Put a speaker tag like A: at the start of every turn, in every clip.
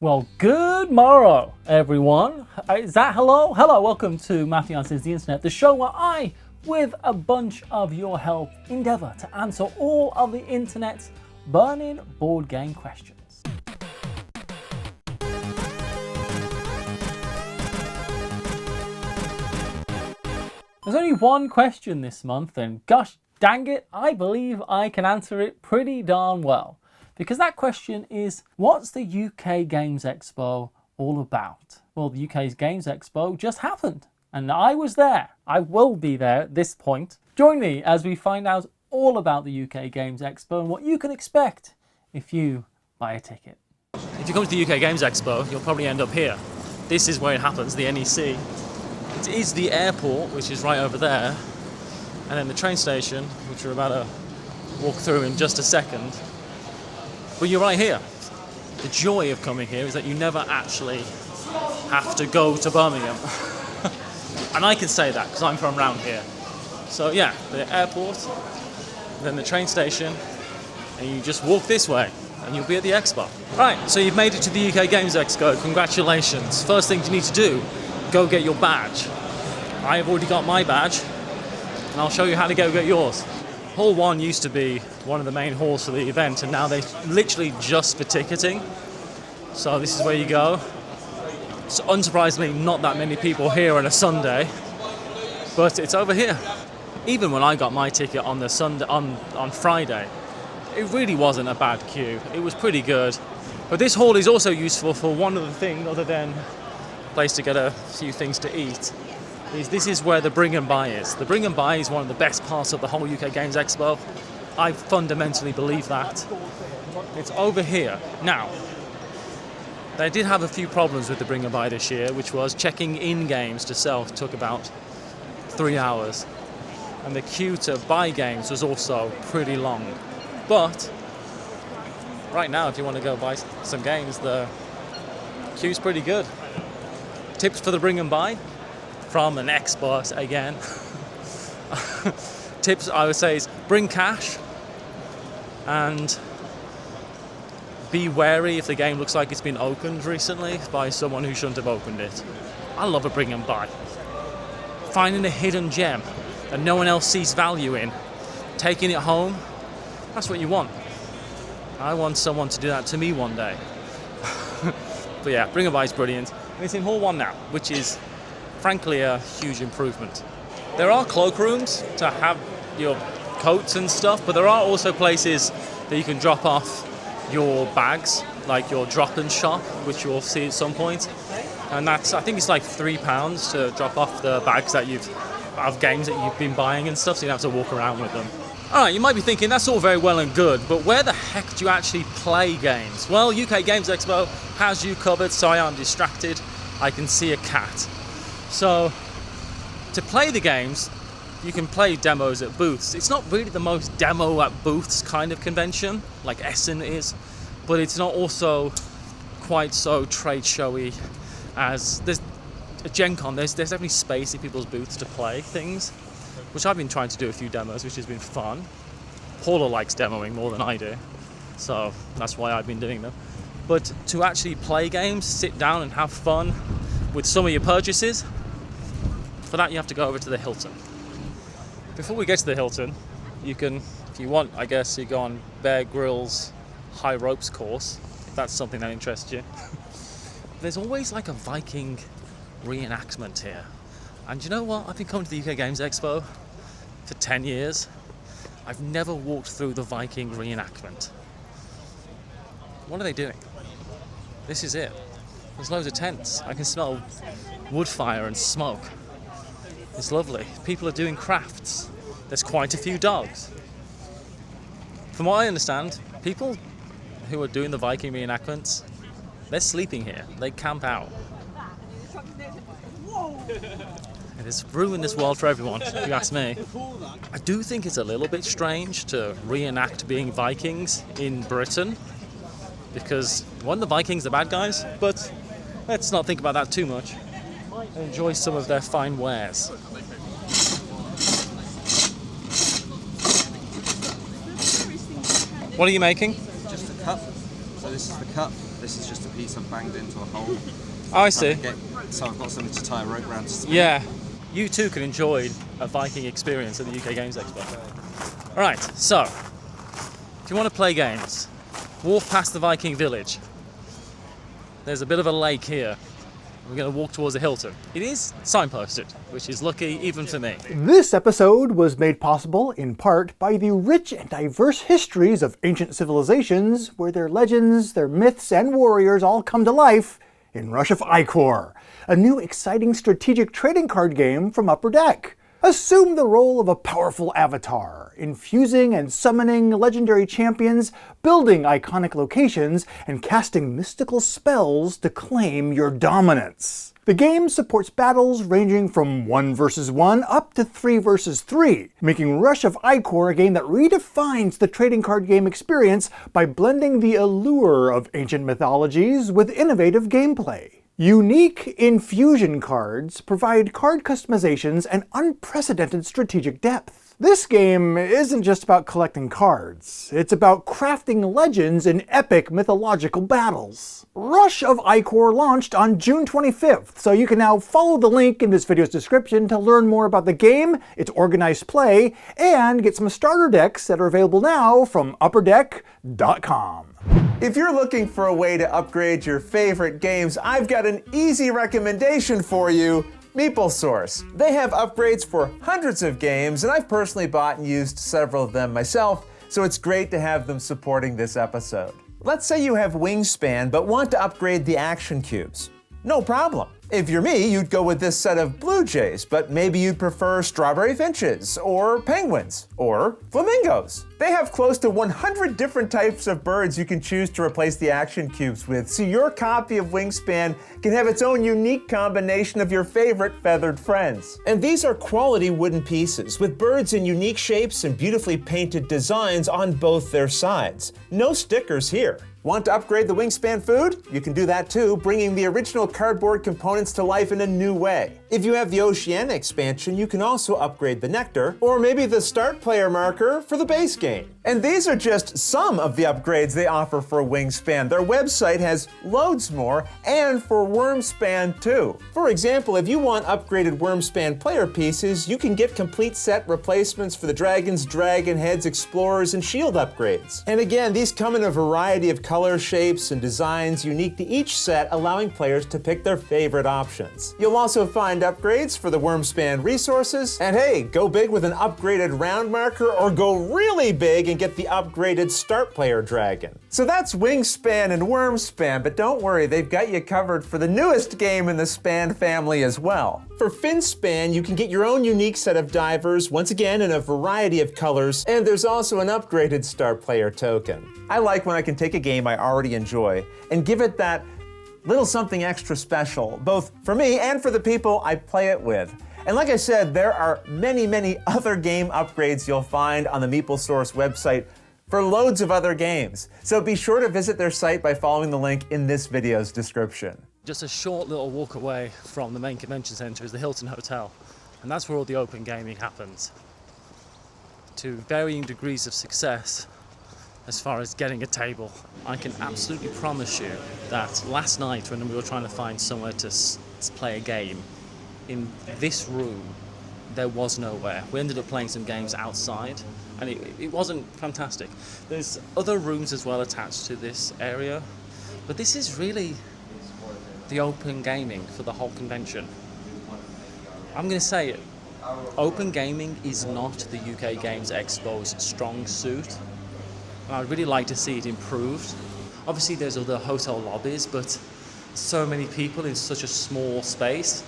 A: Well, good morrow, everyone. Is that hello? Hello, welcome to Matthew Answers the Internet, the show where I, with a bunch of your help, endeavour to answer all of the internet's burning board game questions. There's only one question this month, and gosh dang it, I believe I can answer it pretty darn well. Because that question is, what's the UK Games Expo all about? Well, the UK's Games Expo just happened, and I was there. I will be there at this point. Join me as we find out all about the UK Games Expo and what you can expect if you buy a ticket. If you come to the UK Games Expo, you'll probably end up here. This is where it happens, the NEC. It is the airport, which is right over there, and then the train station, which we're about to walk through in just a second. But you're right here. The joy of coming here is that you never actually have to go to Birmingham. And I can say that because I'm from around here. So yeah, the airport, then the train station, and you just walk this way and you'll be at the Expo. Right, so you've made it to the UK Games Expo. Congratulations. First thing you need to do, go get your badge. I have already got my badge, and I'll show you how to go get yours. Hall 1 used to be one of the main halls for the event, and now they're literally just for ticketing. So this is where you go. So unsurprisingly, not that many people here on a Sunday, but it's over here. Even when I got my ticket on the Sunday, on Friday, it really wasn't a bad queue. It was pretty good. But this hall is also useful for one other thing, other than a place to get a few things to eat. This is where the bring and buy is. The bring and buy is one of the best parts of the whole UK Games Expo. I fundamentally believe that. It's over here. Now, they did have a few problems with the bring and buy this year, which was checking in games to sell took about 3 hours. And the queue to buy games was also pretty long. But right now, if you want to go buy some games, the queue's pretty good. Tips for the bring and buy? From an expert again. Tips I would say is bring cash and be wary if the game looks like it's been opened recently by someone who shouldn't have opened it. I love a bring and buy. Finding a hidden gem that no one else sees value in, taking it home, that's what you want. I want someone to do that to me one day. But yeah, bring and buy is brilliant. And it's in Hall 1 now, which is frankly a huge improvement. There are cloakrooms to have your coats and stuff, but there are also places that you can drop off your bags, like your drop-in shop, which you'll see at some point. And that's, I think it's like £3 to drop off the bags that of games that you've been buying and stuff, so you don't have to walk around with them. Alright, you might be thinking that's all very well and good, but where the heck do you actually play games? Well, UK Games Expo has you covered. Sorry, I'm distracted. I can see a cat. So, to play the games, you can play demos at booths. It's not really the most demo at booths kind of convention, like Essen is, but it's not also quite so trade showy as there's a Gen Con. There's definitely space in people's booths to play things, which I've been trying to do a few demos, which has been fun. Paula likes demoing more than I do, so that's why I've been doing them. But to actually play games, sit down and have fun with some of your purchases, for that you have to go over to the Hilton. Before we get to the Hilton, you can, if you want, I guess, you go on Bear Grylls high ropes course, if that's something that interests you. There's always like a Viking reenactment here. And you know what? I've been coming to the UK Games Expo for 10 years. I've never walked through the Viking reenactment. What are they doing? This is it. There's loads of tents. I can smell wood fire and smoke. It's lovely. People are doing crafts. There's quite a few dogs. From what I understand, people who are doing the Viking reenactments, they're sleeping here. They camp out. It has ruined this world for everyone, if you ask me. I do think it's a little bit strange to reenact being Vikings in Britain, because one, the Vikings are bad guys, but let's not think about that too much and enjoy some of their fine wares. What are you making?
B: Just a cup. So this is the cup. This is just a piece I've banged into a hole.
A: Oh, I see.
B: So I've got something to tie a rope around to spin.
A: Yeah. You too can enjoy a Viking experience at the UK Games Expo. Alright, so, if you want to play games, walk past the Viking village. There's a bit of a lake here. We're going to walk towards the Hilton. It is signposted, which is lucky even for me.
C: This episode was made possible in part by the rich and diverse histories of ancient civilizations where their legends, their myths, and warriors all come to life in Rush of Ikorr, a new exciting strategic trading card game from Upper Deck. Assume the role of a powerful avatar, infusing and summoning legendary champions, building iconic locations, and casting mystical spells to claim your dominance. The game supports battles ranging from 1 versus 1 up to 3 versus 3, making Rush of Ikorr a game that redefines the trading card game experience by blending the allure of ancient mythologies with innovative gameplay. Unique infusion cards provide card customizations and unprecedented strategic depth. This game isn't just about collecting cards, it's about crafting legends in epic mythological battles. Rush of Ikorr launched on June 25th, so you can now follow the link in this video's description to learn more about the game, its organized play, and get some starter decks that are available now from upperdeck.com.
D: If you're looking for a way to upgrade your favorite games, I've got an easy recommendation for you, Meeple Source. They have upgrades for hundreds of games, and I've personally bought and used several of them myself, so it's great to have them supporting this episode. Let's say you have Wingspan, but want to upgrade the action cubes. No problem. If you're me, you'd go with this set of blue jays, but maybe you'd prefer strawberry finches, or penguins, or flamingos. They have close to 100 different types of birds you can choose to replace the action cubes with, so your copy of Wingspan can have its own unique combination of your favorite feathered friends. And these are quality wooden pieces, with birds in unique shapes and beautifully painted designs on both their sides. No stickers here. Want to upgrade the Wingspan food? You can do that too, bringing the original cardboard components to life in a new way. If you have the Oceania expansion, you can also upgrade the nectar, or maybe the start player marker for the base game. And these are just some of the upgrades they offer for Wingspan. Their website has loads more, and for Wormspan too. For example, if you want upgraded Wormspan player pieces, you can get complete set replacements for the dragons, dragon heads, explorers, and shield upgrades. And again, these come in a variety of colors, shapes, and designs unique to each set, allowing players to pick their favorite options. You'll also find upgrades for the Wormspan resources, and hey, go big with an upgraded round marker, or go really big and get the upgraded start player dragon. So that's Wingspan and Wormspan, but don't worry, they've got you covered for the newest game in the Span family as well. For Finspan, you can get your own unique set of divers, once again in a variety of colors, and there's also an upgraded start player token. I like when I can take a game I already enjoy and give it that little something extra special, both for me and for the people I play it with. And like I said, there are many, many other game upgrades you'll find on the Meeple Source website for loads of other games. So be sure to visit their site by following the link in this video's description.
A: Just a short little walk away from the main convention centre is the Hilton Hotel, and that's where all the open gaming happens. To varying degrees of success as far as getting a table. I can absolutely promise you that last night when we were trying to find somewhere to play a game, in this room there was nowhere. We ended up playing some games outside, and it wasn't fantastic. There's other rooms as well attached to this area, but this is really the open gaming for the whole convention. I'm going to say it, open gaming is not the UK Games Expo's strong suit. I'd really like to see it improved. Obviously there's other hotel lobbies, but so many people in such a small space.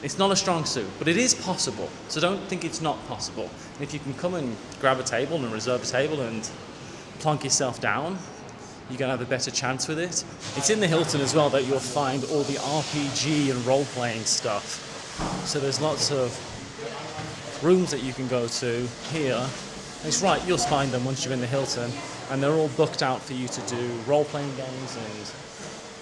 A: It's not a strong suit, but it is possible. So don't think it's not possible. And if you can come and grab a table and reserve a table and plonk yourself down, you're going to have a better chance with it. It's in the Hilton as well that you'll find all the RPG and role-playing stuff. So there's lots of rooms that you can go to here. It's right, you'll find them once you're in the Hilton, and they're all booked out for you to do role-playing games and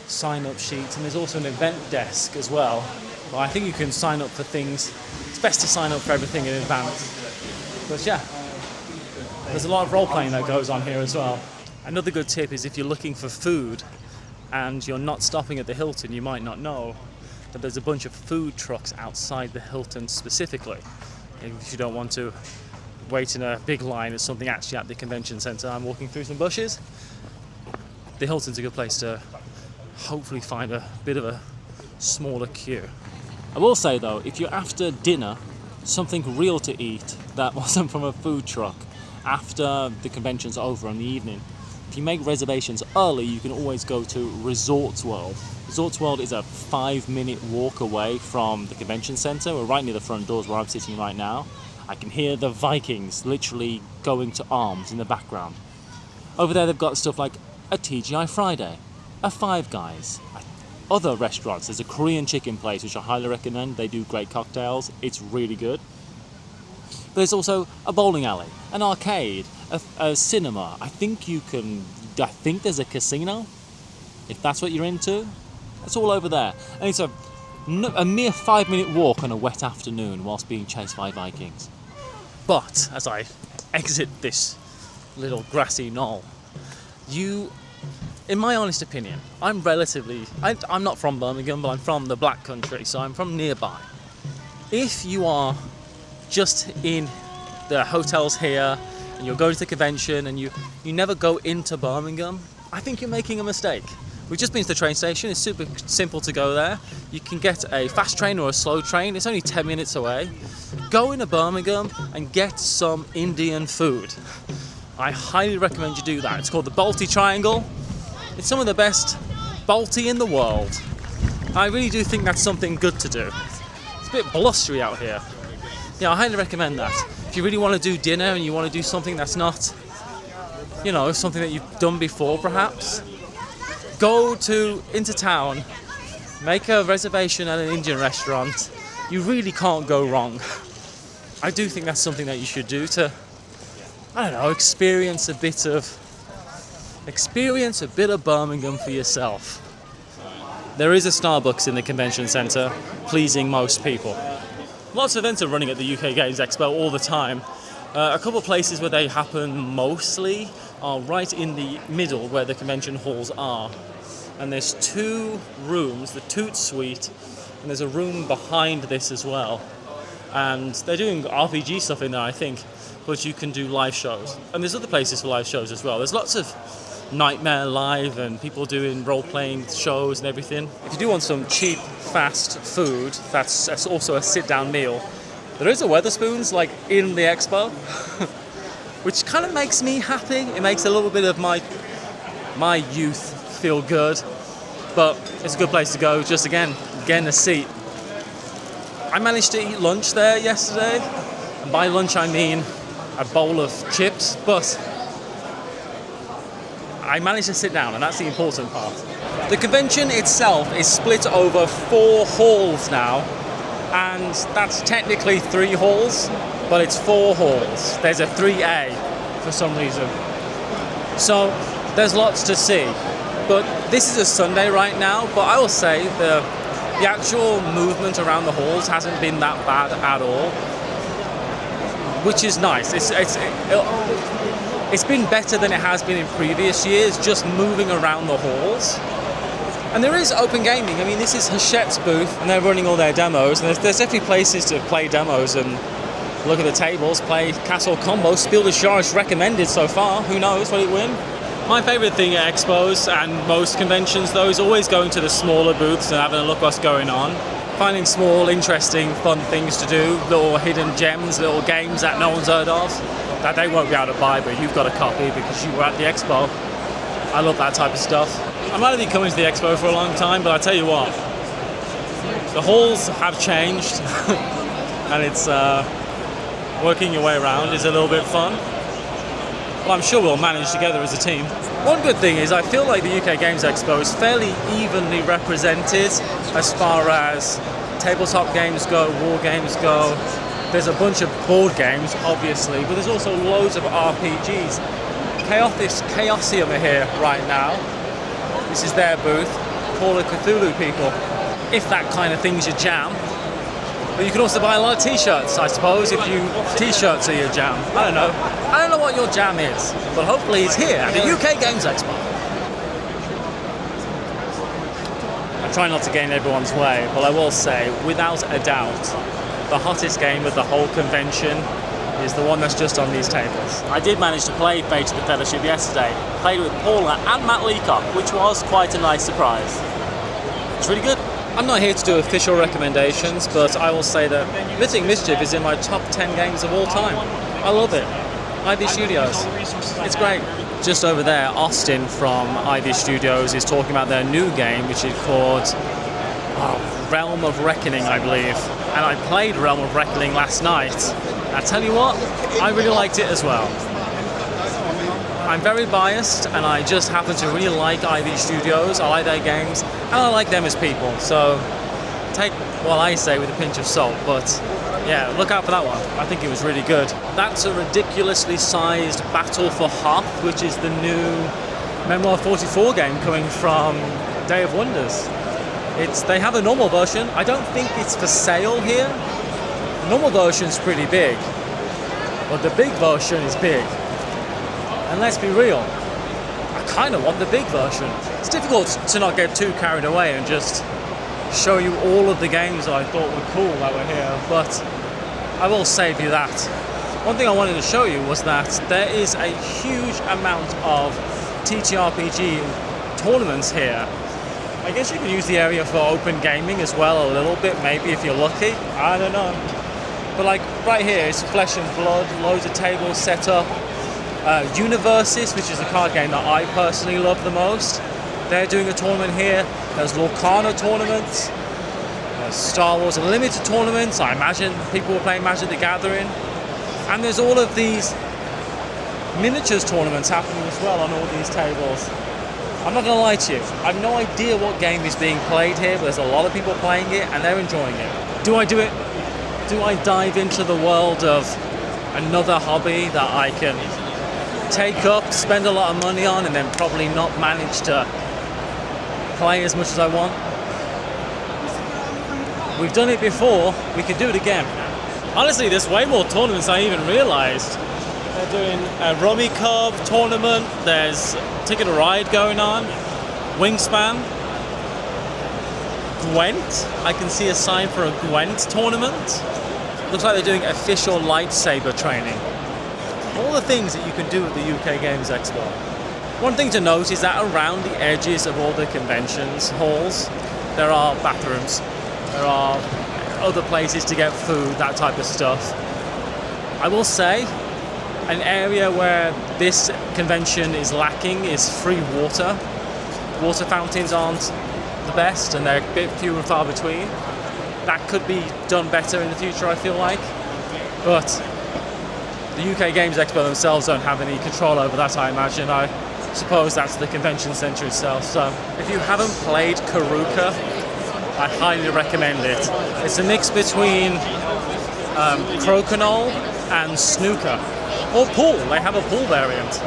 A: sign-up sheets, and there's also an event desk as well. Well, I think you can sign up for things. It's best to sign up for everything in advance. But yeah, there's a lot of role-playing that goes on here as well. Another good tip is if you're looking for food, and you're not stopping at the Hilton, you might not know that there's a bunch of food trucks outside the Hilton specifically. If you don't want to wait in a big line at something actually at the convention centre. I'm walking through some bushes. The Hilton's a good place to hopefully find a bit of a smaller queue. I will say though, if you're after dinner, something real to eat that wasn't from a food truck after the convention's over in the evening, if you make reservations early, you can always go to Resorts World. Resorts World is a 5-minute walk away from the convention centre. We're right near the front doors where I'm sitting right now. I can hear the Vikings literally going to arms in the background. Over there they've got stuff like a TGI Friday, a Five Guys, other restaurants. There's a Korean chicken place which I highly recommend. They do great cocktails. It's really good. But there's also a bowling alley, an arcade, a cinema. I think there's a casino, if that's what you're into. It's all over there. And it's a mere 5-minute walk on a wet afternoon whilst being chased by Vikings. But as I exit this little grassy knoll, in my honest opinion, I'm not from Birmingham, but I'm from the Black Country, so I'm from nearby. If you are just in the hotels here and you're going to the convention and you never go into Birmingham, I think you're making a mistake. We've just been to the train station. It's super simple to go there. You can get a fast train or a slow train. It's only 10 minutes away. Go into Birmingham and get some Indian food. I highly recommend you do that. It's called the Balti Triangle. It's some of the best Balti in the world. I really do think that's something good to do. It's a bit blustery out here. Yeah, I highly recommend that. If you really want to do dinner and you want to do something that's not, something that you've done before perhaps, go into town, make a reservation at an Indian restaurant. You really can't go wrong. I do think that's something that you should do to, experience a bit of Birmingham for yourself. There is a Starbucks in the convention centre, pleasing most people. Lots of events are running at the UK Games Expo all the time. A couple of places where they happen mostly are right in the middle where the convention halls are. And there's 2 rooms, the Toot Suite, and there's a room behind this as well. And they're doing RPG stuff in there, I think, but you can do live shows. And there's other places for live shows as well. There's lots of Nightmare Live and people doing role-playing shows and everything. If you do want some cheap, fast food, that's also a sit-down meal. There is a Wetherspoons, in the expo, which kind of makes me happy. It makes a little bit of my youth feel good, but it's a good place to go. Just again, getting a seat. I managed to eat lunch there yesterday, and by lunch I mean a bowl of chips, but I managed to sit down, and that's the important part. The convention itself is split over 4 halls now, and that's technically 3 halls, but it's 4 halls. There's a 3A for some reason. So there's lots to see. But this is a Sunday right now, but I will say the actual movement around the halls hasn't been that bad at all, which is nice. It's been better than it has been in previous years, just moving around the halls. And there is open gaming. I mean, this is Hachette's booth, and they're running all their demos, and there's definitely places to play demos and look at the tables, play Castle Combo. Spiel des Jahres recommended so far. Who knows what it win? My favourite thing at expos and most conventions though is always going to the smaller booths and having a look what's going on. Finding small, interesting, fun things to do, little hidden gems, little games that no one's heard of, that they won't be able to buy, but you've got a copy because you were at the expo. I love that type of stuff. I might have been coming to the expo for a long time, but I tell you what, the halls have changed and it's working your way around is a little bit fun. Well, I'm sure we'll manage together as a team. One good thing is I feel like the UK Games Expo is fairly evenly represented as far as tabletop games go, war games go. There's a bunch of board games, obviously, but there's also loads of RPGs. Chaosium are here right now. This is their booth. Call of Cthulhu people. If that kind of thing's your jam. But you can also buy a lot of t-shirts, I suppose, if t-shirts are your jam. I don't know what your jam is, but hopefully it's here at the UK Games Expo. I try not to get in everyone's way, but I will say, without a doubt, the hottest game of the whole convention is the one that's just on these tables. I did manage to play Fate of the Fellowship yesterday. Played with Paula and Matt Leacock, which was quite a nice surprise. It's really good. I'm not here to do official recommendations, but I will say that Mythic Mischief is in my top 10 games of all time. I love it. Ivy Studios. It's great. Just over there, Austin from Ivy Studios is talking about their new game, which is called Realm of Reckoning, I believe. And I played Realm of Reckoning last night. I tell you what, I really liked it as well. I'm very biased, and I just happen to really like Ivy Studios. I like their games, and I like them as people. So take what I say with a pinch of salt, but yeah, look out for that one. I think it was really good. That's a ridiculously sized Battle for Hoth, which is the new Memoir 44 game coming from Day of Wonders. They have a normal version. I don't think it's for sale here. The normal version's pretty big, but the big version is big. And let's be real, I kind of want the big version. It's difficult to not get too carried away and just show you all of the games that I thought were cool that were here, but I will save you that. One thing I wanted to show you was that there is a huge amount of TTRPG tournaments here. I guess you can use the area for open gaming as well a little bit, maybe if you're lucky. I don't know. But like right here, it's Flesh and Blood, loads of tables set up. Universes, which is a card game that I personally love the most. They're doing a tournament here. There's Lorcana tournaments. There's Star Wars Unlimited tournaments. I imagine people were playing Magic the Gathering. And there's all of these miniatures tournaments happening as well on all these tables. I'm not going to lie to you. I have no idea what game is being played here, but there's a lot of people playing it and they're enjoying it. Do I do it? Do I dive into the world of another hobby that I can take up, spend a lot of money on, and then probably not manage to play as much as I want? We've done it before, we could do it again. Honestly, there's way more tournaments than I even realized. They're doing a Rummy Cub tournament, there's Ticket to Ride going on, Wingspan, Gwent. I can see a sign for a Gwent tournament. Looks like they're doing official lightsaber training. All the things that you can do at the UK Games Expo. One thing to note is that around the edges of all the conventions halls, there are bathrooms, there are other places to get food, that type of stuff. I will say, an area where this convention is lacking is free water. Water fountains aren't the best, and they're a bit few and far between. That could be done better in the future, I feel like. But the UK Games Expo themselves don't have any control over that, I imagine. I suppose that's the convention centre itself. So if you haven't played Karuka, I highly recommend it. It's a mix between crokinole and snooker. Or pool, they have a pool variant.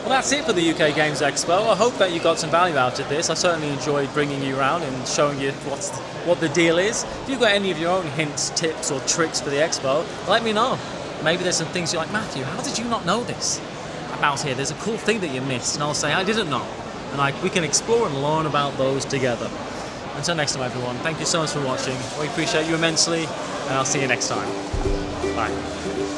A: Well, that's it for the UK Games Expo. I hope that you got some value out of this. I certainly enjoyed bringing you around and showing you what the deal is. If you've got any of your own hints, tips or tricks for the Expo, let me know. Maybe there's some things you're like, Matthew, how did you not know this about here? There's a cool thing that you missed. And I'll say, I didn't know. And we can explore and learn about those together. Until next time, everyone, thank you so much for watching. We appreciate you immensely, and I'll see you next time. Bye.